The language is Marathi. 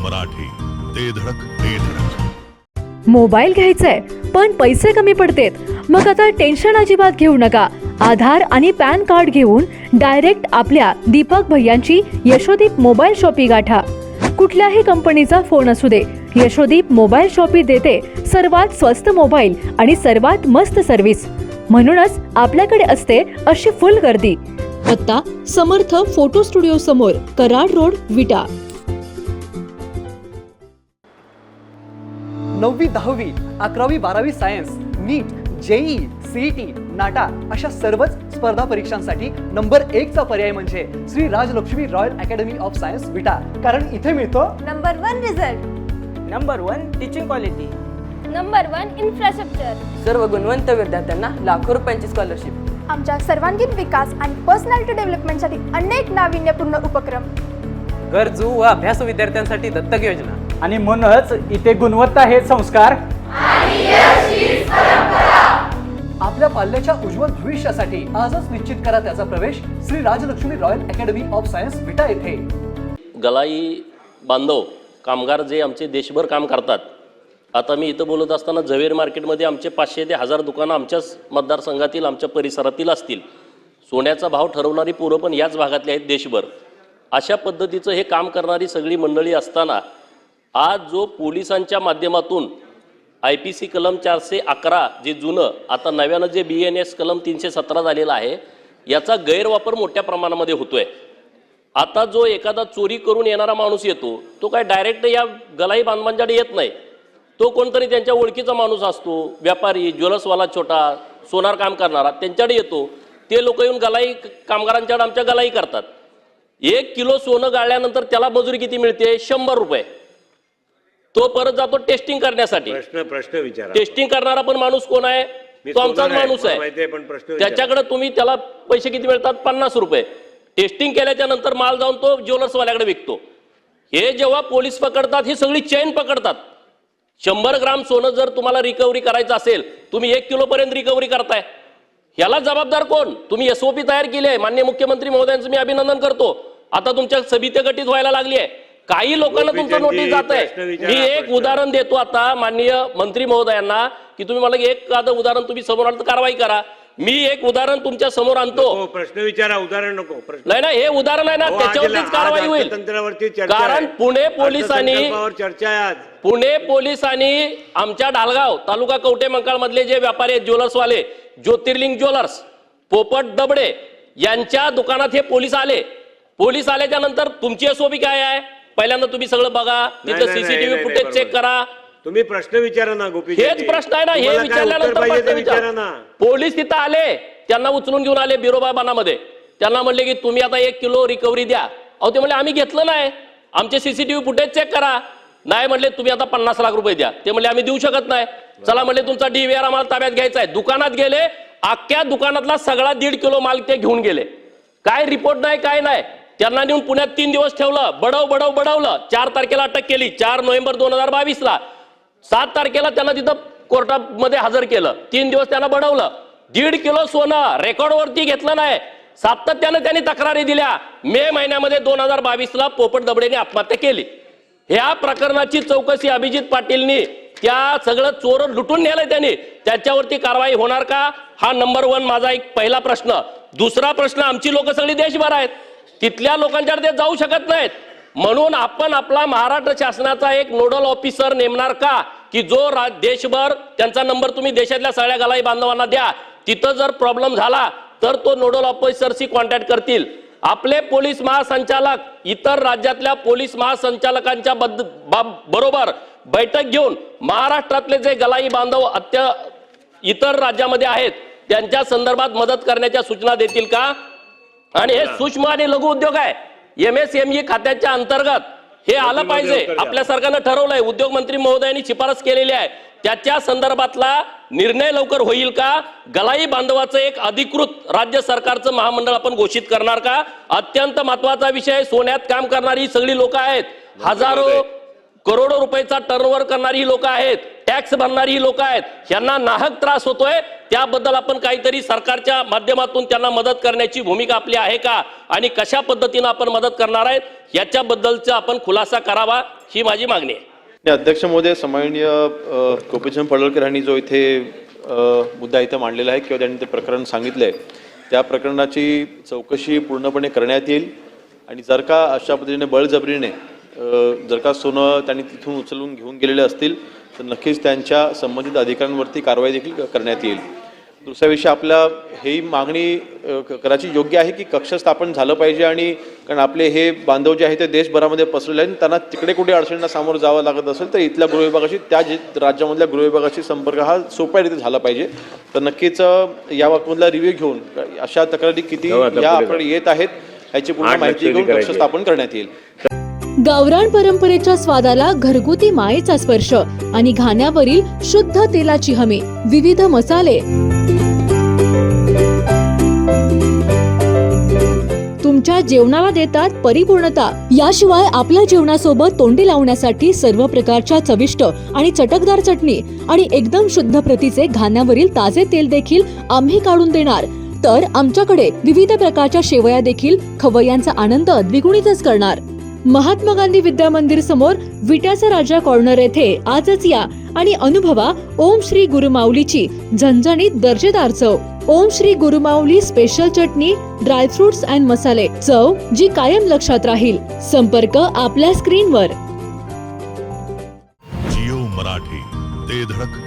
मराठी, ते धडक ते धडक. मोबाईल घ्यायचाय पण पैसे कमी पडतेत, मग आता टेन्शन अजिबात घेऊ नका. आधार आणि पॅन कार्ड घेऊन डायरेक्ट आपल्या दीपक भैयांची यशोदीप मोबाईल शॉपी गाठा. कुठल्याही कंपनीचा फोन असू दे, यशोदीप मोबाईल शॉपी देते सर्वात स्वस्त मोबाईल आणि सर्वात मस्त सर्व्हिस. म्हणूनच आपल्याकडे असते अशी फुल गर्दी. पत्ता समर्थ फोटो स्टुडिओ समोर, कराड रोड, विटा. 9वी 10वी 11वी 12वी science, NEET, JEE, CET, NATA अशा सर्वच स्पर्धा परीक्षांसाठी नंबर 1 चा पर्याय म्हणजे Shri Rajlakshmi royal academy of science Vita. कारण इथे मिळतो number 1 result, number 1 teaching quality, number 1 infrastructure, सर्व गुणवंत विद्यार्थ्यांना लाखो रुपयांची स्कॉलरशिप. आमच्या सर्वांगीण विकास आणि पर्सनॅलिटी डेव्हलपमेंटसाठी अनेक नाविन्यपूर्ण उपक्रम. गरजू व अभ्यास विद्यार्थ्यांसाठी दत्तक योजना. आणि म्हणूनच इथे गुणवत्ता हे संस्कार आपल्या पाल्याच्या उज्ज्वल भविष्यासाठी आजच निश्चित करा त्याचा प्रवेश Shri Rajlakshmi royal academy of science Vita येथे. गलाई बांधव कामगार जे आमचे देशभर काम करतात, आता मी इथं बोलत असताना झवेर मार्केटमध्ये आमचे 500 ते 1000 दुकानं आमच्याच मतदारसंघातील आमच्या परिसरातील असतील. सोन्याचा भाव ठरवणारी पोरं पण याच भागातली आहेत देशभर. अशा पद्धतीचं हे काम करणारी सगळी मंडळी असताना आज जो पोलिसांच्या माध्यमातून IPC कलम 411 जे जुनं आता नव्यानं जे BNS कलम 317 झालेलं आहे, याचा गैरवापर मोठ्या प्रमाणामध्ये होतोय. आता जो एखादा चोरी करून येणारा माणूस येतो तो काय डायरेक्ट या गलाई बांधवांच्याकडे येत नाही. तो कोणतरी त्यांच्या ओळखीचा माणूस असतो, व्यापारी, ज्वेलर्सवाला छोटा, सोनार काम करणारा, त्यांच्याकडे येतो. ते लोक येऊन गलाई कामगारांच्याकडे आमच्या गलाई करतात. 1 किलो सोनं गाळल्यानंतर त्याला मजुरी किती मिळते? 100 रुपये. तो परत जातो टेस्टिंग करण्यासाठी. प्रश्न विचारा. टेस्टिंग करणारा पण माणूस कोण आहे? तो आमचाच माणूस आहे. त्याच्याकडे तुम्ही त्याला पैसे किती मिळतात? 50 रुपये. टेस्टिंग केल्याच्या नंतर माल जाऊन तो ज्वेलर्सवाल्याकडे विकतो. हे जेव्हा पोलीस पकडतात ही सगळी चेन पकडतात. 100 ग्राम सोनं जर तुम्हाला रिकव्हरी करायचं असेल, तुम्ही 1 किलो पर्यंत रिकव्हरी करताय. ह्याला जबाबदार कोण? तुम्ही SOP तयार केली आहे. माननीय मुख्यमंत्री महोदयांचं मी अभिनंदन करतो. आता तुमच्या समिती गठीत व्हायला लागली आहे. काही लोकांना तुमचं नोटीस जात आहे. मी एक उदाहरण देतो आता माननीय मंत्री महोदयांना, की तुम्ही मला एक उदाहरण तुम्ही समोर आणलं तर कारवाई करा. मी एक उदाहरण तुमच्या समोर आणतो. प्रश्न विचारा, उदाहरण नको. नाही ना, हे उदाहरण आहे ना, त्याच्यावरतीच कारवाई होईल. कारण पुणे पोलिसांनी आमच्या ढालगाव तालुका कवठे मंकाळ मधले जे व्यापारी आहेत, ज्वेलर्सवाले, ज्योतिर्लिंग ज्वेलर्स, पोपट दबडे यांच्या दुकानात हे पोलीस आले. पोलीस आल्याच्या नंतर तुमची SOP काय आहे? पहिल्यांदा तुम्ही सगळं बघा, तिथं CCTV फुटेज चेक करा. तुम्ही प्रश्न विचारा ना गोपी. हेच प्रश्न आहे ना, हे विचारल्यानंतर प्रश्न विचारा ना. पोलीस तिथं आले, त्यांना उचलून घेऊन आले बिरोबाबानामध्ये. त्यांना म्हणले की तुम्ही आता 1 किलो रिकव्हरी द्या. अहो ते म्हणले आम्ही घेतलं नाही, आमचे CCTV फुटेज चेक करा. नाही म्हणले तुम्ही आता 50 लाख रुपये द्या. ते म्हणले आम्ही देऊ शकत नाही. चला म्हणले तुमचा DVR आम्हाला ताब्यात घ्यायचा आहे. दुकानात गेले, अख्ख्या दुकानातला सगळा 1.5 किलो माल ते घेऊन गेले. काय रिपोर्ट नाही, काय नाही. त्यांना नेऊन पुण्यात 3 दिवस ठेवलं. बडवलं. 4 तारखेला अटक केली, 4 नोव्हेंबर 2022ला. 7 तारखेला त्यांना तिथं कोर्टामध्ये हजर केलं. 3 दिवस त्यांना बडवलं. 1.5 किलो सोनं रेकॉर्डवरती घेतलं नाही. सातत्यानं त्यांनी तक्रारी दिल्या. मे महिन्यामध्ये 2022ला पोपट दबडेने आत्महत्या केली. ह्या प्रकरणाची चौकशी अभिजित पाटीलनी, त्या सगळं चोर लुटून नेलंय त्यांनी, त्याच्यावरती कारवाई होणार का? हा नंबर 1 माझा एक पहिला प्रश्न. दुसरा प्रश्न, आमची लोक सगळी देशभर आहेत, तिथल्या लोकांच्याकडे ते जाऊ शकत नाहीत. म्हणून आपण आपला महाराष्ट्र शासनाचा एक नोडल ऑफिसर नेमणार का, की जो देशभर त्यांचा नंबर तुम्ही देशातल्या सगळ्या गलाई बांधवांना द्या. तिथं जर प्रॉब्लेम झाला तर तो नोडल ऑफिसरशी कॉन्टॅक्ट करतील. आपले पोलीस महासंचालक इतर राज्यातल्या पोलीस महासंचालकांच्या बरोबर बैठक घेऊन महाराष्ट्रातले जे गलाई बांधव इतर राज्यामध्ये आहेत त्यांच्या संदर्भात मदत करण्याच्या सूचना देतील का? आणि हे सूक्ष्म आणि लघु उद्योग आहे, MSME खात्याच्या अंतर्गत हे आलं पाहिजे. आपल्या सरकारनं ठरवलंय, उद्योग मंत्री महोदयांनी शिफारस केलेली आहे. त्याच्या संदर्भातला निर्णय लवकर होईल का? गलाई बांधवाचं एक अधिकृत राज्य सरकारचं महामंडळ आपण घोषित करणार का? अत्यंत महत्वाचा विषय. सोन्यात काम करणारी सगळी लोक आहेत, हजारो करोडो रुपयाचा टर्नओव्हर करणारी लोक आहेत. टॅक्स भरणारी ही लोक आहेत, ह्यांना नाहक त्रास होतोय, त्याबद्दल आपण काहीतरी सरकारच्या माध्यमातून त्यांना मदत करण्याची भूमिका आपली आहे का आणि कशा पद्धतीने आपण मदत करणार आहेत याच्याबद्दलचा आपण खुलासा करावा, ही माझी मागणी आहे. अध्यक्ष महोदय, सन्माननीय गोपीचंद पडळकर यांनी जो इथे मुद्दा इथे मांडलेला आहे किंवा त्यांनी ते प्रकरण सांगितलंय, त्या प्रकरणाची चौकशी पूर्णपणे करण्यात येईल आणि जर का अशा पद्धतीने बळजबरीने जर का सोनं त्यांनी तिथून उचलून घेऊन गेलेले असतील तर नक्कीच त्यांच्या संबंधित अधिकाऱ्यांवरती कारवाई देखील करण्यात येईल. दुसरा विषय, आपल्या ही मागणी करायची योग्य आहे की कक्ष स्थापन झालं पाहिजे, आणि कारण आपले हे बांधव जे आहे ते देशभरामध्ये पसरले आहेत, त्यांना तिकडे कुठे अडचणींना सामोरं जावं लागत असेल तर इथल्या गृहविभागाशी, त्या राज्यामधल्या गृहविभागाशी संपर्क हा सोप्या रीती झाला पाहिजे. तर नक्कीच या बाबतीतला रिव्ह्यू घेऊन अशा तक्रारी किती या आपल्याकडे येत आहेत याची पूर्ण माहिती घेऊन कक्ष स्थापन करण्यात येईल. गावरान परंपरेच्या स्वादाला घरगुती मायेचा स्पर्श आणि घाण्यावरील शुद्ध तेलाची हमी, विविध मसाले, तुमच्या जेवणाला देतात परिपूर्णता. याशिवाय आपल्या जेवणासोबत तोंडी लावण्यासाठी सर्व प्रकारच्या चविष्ट आणि चटकदार चटणी आणि एकदम शुद्ध प्रतीचे घाण्यावरील ताजे तेल देखील आम्ही काढून देणार. तर आमच्याकडे विविध प्रकारच्या शेवया देखील खवय्यांचा आनंद द्विगुणितच करणार. महात्मा गांधी विद्या मंदिर समोर विट्याचा राजा कॉर्नर येथे आजच या आणि अनुभवा ओम श्री गुरुमाऊलीची झणझणीत दर्जेदार चव. ओम श्री गुरुमाऊली स्पेशल चटणी, ड्रायफ्रुट्स अँड मसाले, चव जी कायम लक्षात राहील. संपर्क आपल्या स्क्रीनवर. जिओ मराठी, ते धडक